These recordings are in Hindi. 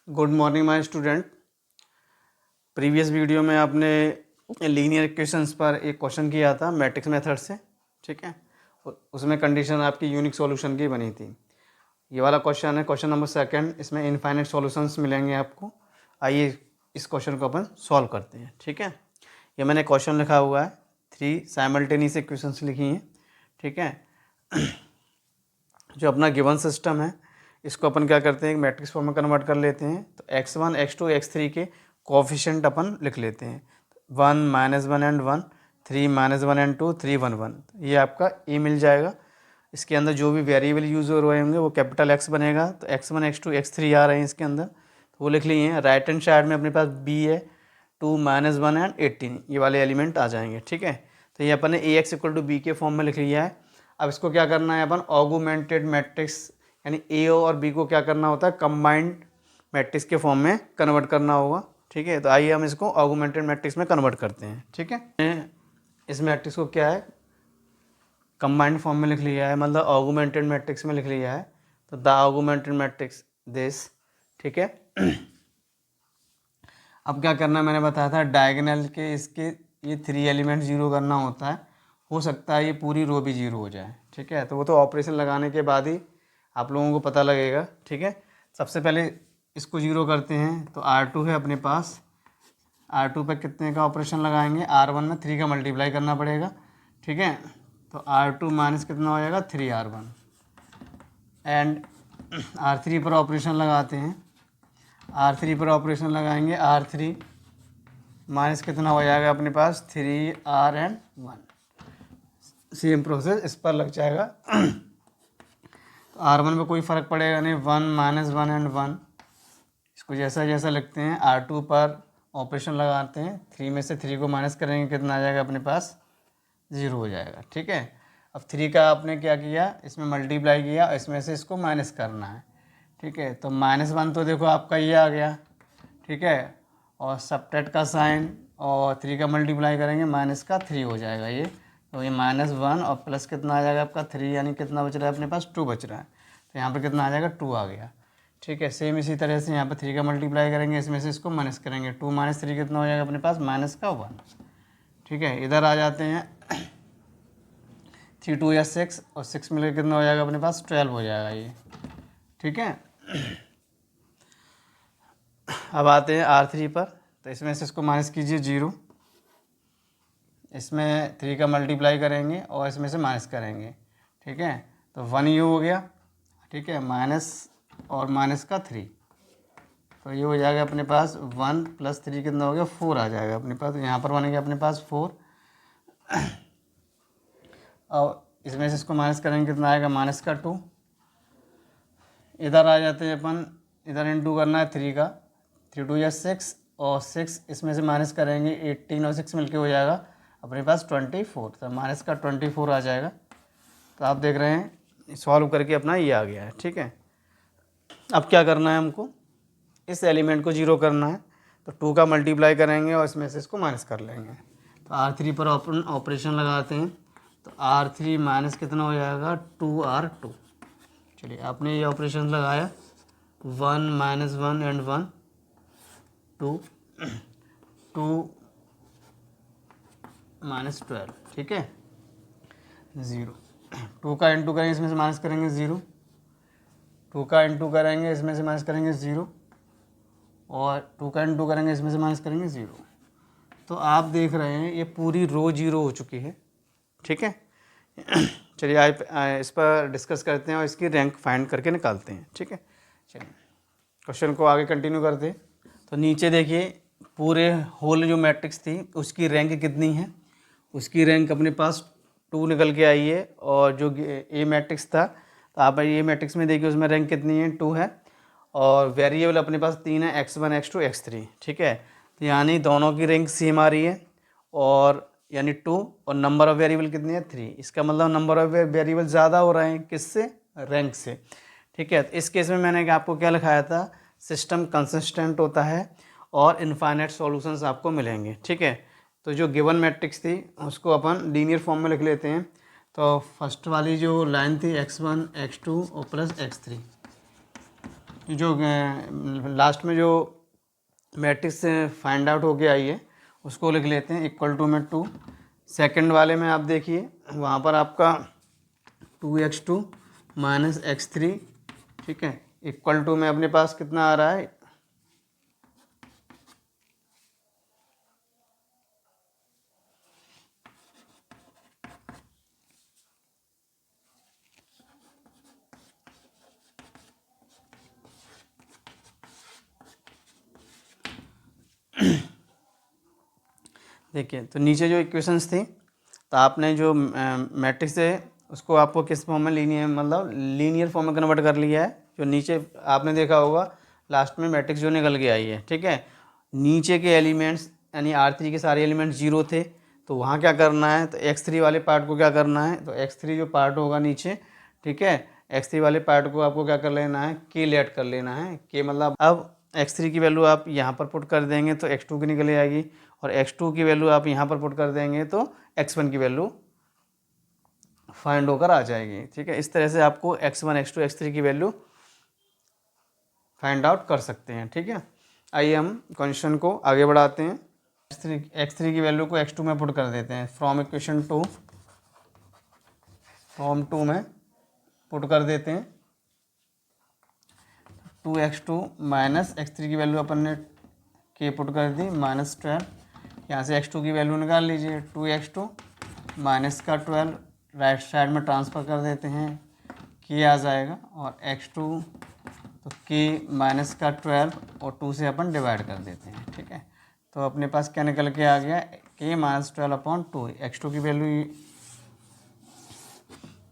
Good morning my student. Previous video में आपने लीनियर इक्वेशंस पर एक क्वेश्चन किया था मैट्रिक्स मेथड से, ठीक है। उसमें कंडीशन आपकी यूनिक सॉल्यूशन की बनी थी। ये वाला क्वेश्चन है क्वेश्चन नंबर 2। इसमें इनफाइनाइट सॉल्यूशंस मिलेंगे आपको। आइए इस क्वेश्चन को अपन सॉल्व करते हैं, ठीक है। ये मैंने क्वेश्चन लिखा हुआ है, 3 साइमल्टेनियस इक्वेशंस लिखी हैं, ठीक है। जो अपना गिवन सिस्टम है इसको अपन क्या करते हैं, मैट्रिक्स फॉर्म में कन्वर्ट कर लेते हैं। तो x1 x2 x3 के कोफिशिएंट अपन लिख लेते हैं, 1 -1 एंड 1, 3 -1 एंड 2, 3 1 1। ये आपका ए मिल जाएगा। इसके अंदर जो भी वेरिएबल यूज हो रहे होंगे वो कैपिटल एक्स बनेगा। तो x1 x2 x3 आ रहे हैं इसके अंदर, तो वो लिख लिए हैं। राइट हैंड साइड में अपने पास b है, 2 -1 एंड 18, ये वाले एलिमेंट आ जाएंगे, ठीक है। तो ये अपन ने ax = b के फॉर्म में लिख लिया है। अब इसको क्या करना है अपन, ऑगुमेंटेड मैट्रिक्स यानी ए और बी को क्या करना होता है, कंबाइंड मैट्रिक्स के फॉर्म में कन्वर्ट करना होगा, ठीक है। तो आइए हम इसको ऑगुमेंटेड मैट्रिक्स में कन्वर्ट करते हैं, ठीक है। इस मैट्रिक्स को क्या है, कंबाइंड फॉर्म में लिख लिया है, मतलब ऑगुमेंटेड मैट्रिक्स में लिख लिया है। तो द ऑगुमेंटेड मैट्रिक्स दिस, ठीक है। अब क्या करना है, मैंने बताया था डायगोनल के इसके ये 3 एलिमेंट 0 करना होता है। हो सकता है ये पूरी रो भी 0 हो जाए, ठीक है। तो वो तो ऑपरेशन लगाने के बाद ही आप लोगों को पता लगेगा, ठीक है। सबसे पहले इसको 0 करते हैं। तो R2 है अपने पास, R2 पे कितने का ऑपरेशन लगाएंगे, R1 में 3 का मल्टीप्लाई करना पड़ेगा, ठीक है। तो R2 माइनस कितना हो जाएगा, 3R1 एंड R3 पर ऑपरेशन लगाते हैं। R3 पर ऑपरेशन लगाएंगे, R3 माइनस कितना हो जाएगा अपने पास, 3R एंड 1। सेम प्रोसेस इस पर लग जाएगा। तो R1 में कोई फ़र्क पड़ेगा नहीं, 1 -1 एंड 1। इसको जैसा जैसा लिखते हैं। R2 पर ऑपरेशन लगाते हैं, 3 में से 3 को माइनस करेंगे, कितना आ जाएगा अपने पास, 0 हो जाएगा, ठीक है। अब 3 का आपने क्या किया, इसमें मल्टीप्लाई किया, इसमें से इसको माइनस करना है, ठीक है। तो -1 तो देखो आपका ये आ गया, ठीक है। और सबट्रैक्ट का साइन और 3 का मल्टीप्लाई करेंगे, माइनस का 3 हो जाएगा ये। तो ये -1 और प्लस कितना आ जाएगा आपका 3, यानी कितना बच रहा है अपने पास, 2 बच रहा है। तो यहाँ पर कितना आ जाएगा, 2 आ गया, ठीक है। सेम इसी तरह से यहाँ पर 3 का मल्टीप्लाई करेंगे, इसमें से इसको माइनस करेंगे, 2 - 3 कितना हो जाएगा अपने पास, -1, ठीक है। इधर आ जाते हैं, 3 2 या 6 और 6 मिलकर कितना हो जाएगा अपने पास, 12 हो जाएगा ये, ठीक है। अब आते हैं R3 पर। तो इसमें से इसको माइनस कीजिए 0, इसमें 3 का मल्टीप्लाई करेंगे और इसमें से माइनस करेंगे, ठीक है। तो 1 ये हो गया, ठीक है, माइनस और माइनस का 3, तो ये हो जाएगा अपने पास 1 + 3 कितना हो गया, 4 आ जाएगा अपने पास। यहाँ पर बनेगा अपने पास 4 और इसमें से इसको माइनस करेंगे, कितना आएगा, माइनस का 2। इधर आ जाते हैं अपन, इधर इंटू करना है 3 का, 3 2 या 6 और 6 इसमें से माइनस करेंगे, 18 और 6 मिलके हो जाएगा अपने पास 24। तो माइनस का 24 आ जाएगा। तो आप देख रहे हैं सॉल्व करके अपना ये आ गया है, ठीक है। अब क्या करना है हमको, इस एलिमेंट को 0 करना है। तो 2 का मल्टीप्लाई करेंगे और इसमें से इसको माइनस कर लेंगे। तो R3 पर ऑपरेशन लगाते हैं। तो R3 माइनस कितना हो जाएगा, 2R2। चलिए आपने ये ऑपरेशन लगाया, 1 -1 एंड 1, 2 -12, ठीक है, 0। 2 का इंटू करेंगे, इसमें से माइनस करेंगे 0, 2 का इंटू करेंगे, इसमें से माइनस करेंगे 0, और 2 का इंटू करेंगे, इसमें से माइनस करेंगे 0। तो आप देख रहे हैं ये पूरी रो 0 हो चुकी है, ठीक है। चलिए आप इस पर डिस्कस करते हैं और इसकी रैंक फाइंड करके निकालते हैं, ठीक है। चलिए क्वेश्चन को आगे कंटिन्यू करते हैं। तो नीचे देखिए, पूरे होल जो मैट्रिक्स थी उसकी रैंक कितनी है, उसकी रैंक अपने पास 2 निकल के आई है। और जो ए मैट्रिक्स था, तो आप ये मैट्रिक्स में देखिए उसमें रैंक कितनी है, 2 है। और वेरिएबल अपने पास 3 है, x1 x2 x3, ठीक है। तो यानी दोनों की रैंक सेम आ रही है, और यानी 2, और नंबर ऑफ़ वेरिएबल कितनी है, 3। इसका मतलब नंबर ऑफ़ वेरिएबल ज़्यादा हो रहे हैं, किससे, रैंक से, ठीक है। तो इस केस में मैंने आपको क्या लिखाया था, सिस्टम कंसिस्टेंट होता है और इनफाइनाइट सॉल्यूशंस आपको मिलेंगे, ठीक है। तो जो गिवन मैट्रिक्स थी उसको अपन लीनियर फॉर्म में लिख लेते हैं। तो फर्स्ट वाली जो लाइन थी, x1 x2 और प्लस x3, जो लास्ट में जो मैट्रिक्स फाइंड आउट होके आई है उसको लिख लेते हैं इक्वल टू में 2। सेकंड वाले में आप देखिए वहाँ पर आपका 2x2 माइनस x3, ठीक है, इक्वल टू में अपने पास कितना आ रहा है, देखिए तो नीचे जो इक्वेशंस थी तो आपने जो मैट्रिक्स है उसको आपको किस फॉर्म में लीनियर फॉर्म में कन्वर्ट कर लिया है। जो नीचे आपने देखा होगा लास्ट में मैट्रिक्स जो निकल के आई है, ठीक है, नीचे के एलिमेंट्स यानी R3 के सारे एलिमेंट्स 0 थे, तो वहाँ क्या करना है, तो x3 वाले पार्ट को क्या करना है, तो x3 जो पार्ट होगा नीचे, ठीक है, x3 वाले पार्ट को आपको क्या कर लेना है, k लेट कर लेना है। k मतलब अब x3 की वैल्यू आप यहाँ पर पुट कर देंगे तो x2 की निकल आएगी, और x2 की वैल्यू आप यहाँ पर पुट कर देंगे तो x1 की वैल्यू फाइंड होकर आ जाएगी। ठीक है, इस तरह से आपको x1 x2 x3 की वैल्यू फाइंड आउट कर सकते हैं। ठीक है, आइए हम क्वेश्चन को आगे बढ़ाते हैं। x3 की वैल्यू को x2 में पुट कर देते हैं। फ्रॉम इक्वेशन 2 में पुट कर देते हैं। 2x2 माइनस x3 की वैल्यू अपन ने के पुट कर दी -12। यहाँ से x2 की वैल्यू निकाल लीजिए, 2x2 माइनस का 12 राइट साइड में ट्रांसफ़र कर देते हैं, के आ जाएगा, और x2 तो के माइनस का 12 और 2 से अपन डिवाइड कर देते हैं। ठीक है, तो अपने पास क्या निकल के आ गया, के -12/2। x2 की वैल्यू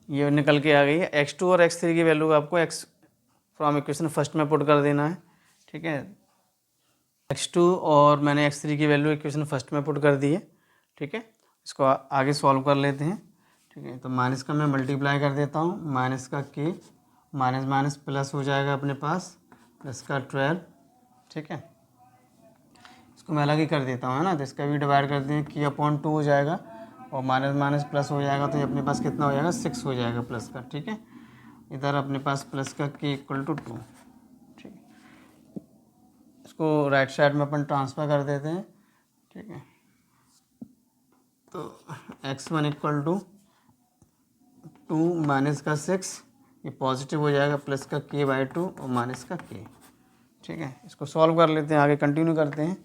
ये निकल के आ गई है। x2 और x3 की वैल्यू आपको फ्रॉम इक्वेशन फर्स्ट में पुट कर देना है। ठीक है, x2 और मैंने x3 की वैल्यू इक्वेशन फर्स्ट में पुट कर दी है। ठीक है, इसको आगे सॉल्व कर लेते हैं। ठीक है, तो माइनस का मैं मल्टीप्लाई कर देता हूँ, माइनस का के माइनस माइनस प्लस हो जाएगा अपने पास, प्लस का 12। ठीक है, इसको मैं अलग ही कर देता हूँ, है ना, तो इसका भी डिवाइड कर दें, के अपॉन 2 हो जाएगा, और माइनस माइनस प्लस हो जाएगा, तो ये अपने पास कितना हो जाएगा, 6 हो जाएगा प्लस का। ठीक है, इधर अपने पास प्लस का के इक्वल टू 2। ठीक है, इसको राइट साइड में अपन ट्रांसफ़र कर देते हैं। ठीक है, तो x1 इक्वल टू 2 माइनस का 6, ये पॉजिटिव हो जाएगा, प्लस का k/2 और माइनस का k। ठीक है, इसको सॉल्व कर लेते हैं, आगे कंटिन्यू करते हैं।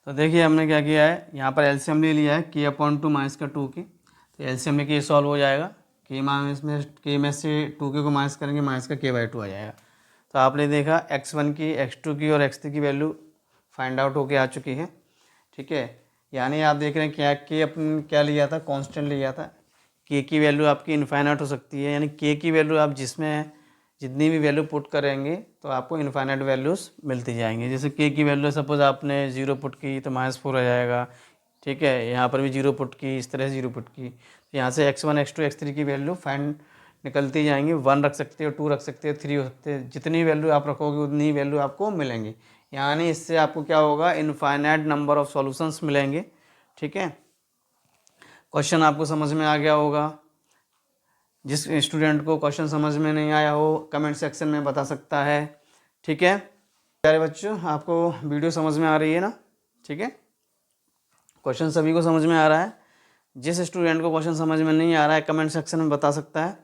तो देखिए हमने क्या किया है, यहाँ पर एलसीएम ले लिया है k/2 माइनस का 2 की, तो एलसीएम में k सॉल्व हो जाएगा, k में से 2k को माइनस करेंगे, माइनस का k/2 आ जाएगा। तो आपने देखा x1 की, x2 की और x3 की वैल्यू फाइंड आउट होके आ चुकी है। ठीक है, यानी आप देख रहे हैं क्या के अपन क्या लिया था, कांस्टेंट लिया था। के की वैल्यू आपकी इनफाइनाइट हो सकती है, यानी के की वैल्यू आप जिसमें जितनी भी वैल्यू पुट करेंगे तो आपको इनफाइनाइट वैल्यूज़ मिलती जाएंगी। जैसे के की वैल्यू सपोज आपने 0 पुट की तो -4 आ जाएगा। ठीक है, यहाँ पर भी 0 पुट की, इस तरह से 0 पुट की, तो यहाँ से x1 x2 x3 की वैल्यू फाइंड निकलती जाएंगी। 1 रख सकते हो, 2 रख सकते हो, 3 हो सकते हो, जितनी वैल्यू आप रखोगे उतनी वैल्यू आपको मिलेंगी। यानी इससे आपको क्या होगा, इनफाइनाइट नंबर ऑफ सॉल्यूशंस मिलेंगे। ठीक है, क्वेश्चन आपको समझ में आ गया होगा। जिस स्टूडेंट को क्वेश्चन समझ में नहीं आया हो कमेंट सेक्शन में बता सकता है। ठीक है प्यारे बच्चों, आपको वीडियो समझ में आ रही है ना। ठीक है, क्वेश्चन सभी को समझ में आ रहा है। जिस स्टूडेंट को क्वेश्चन समझ में नहीं आ रहा है कमेंट सेक्शन में बता सकता है,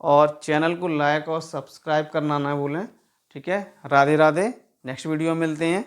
और चैनल को लाइक और सब्सक्राइब करना ना भूलें। ठीक है, राधे राधे, नेक्स्ट वीडियो में मिलते हैं।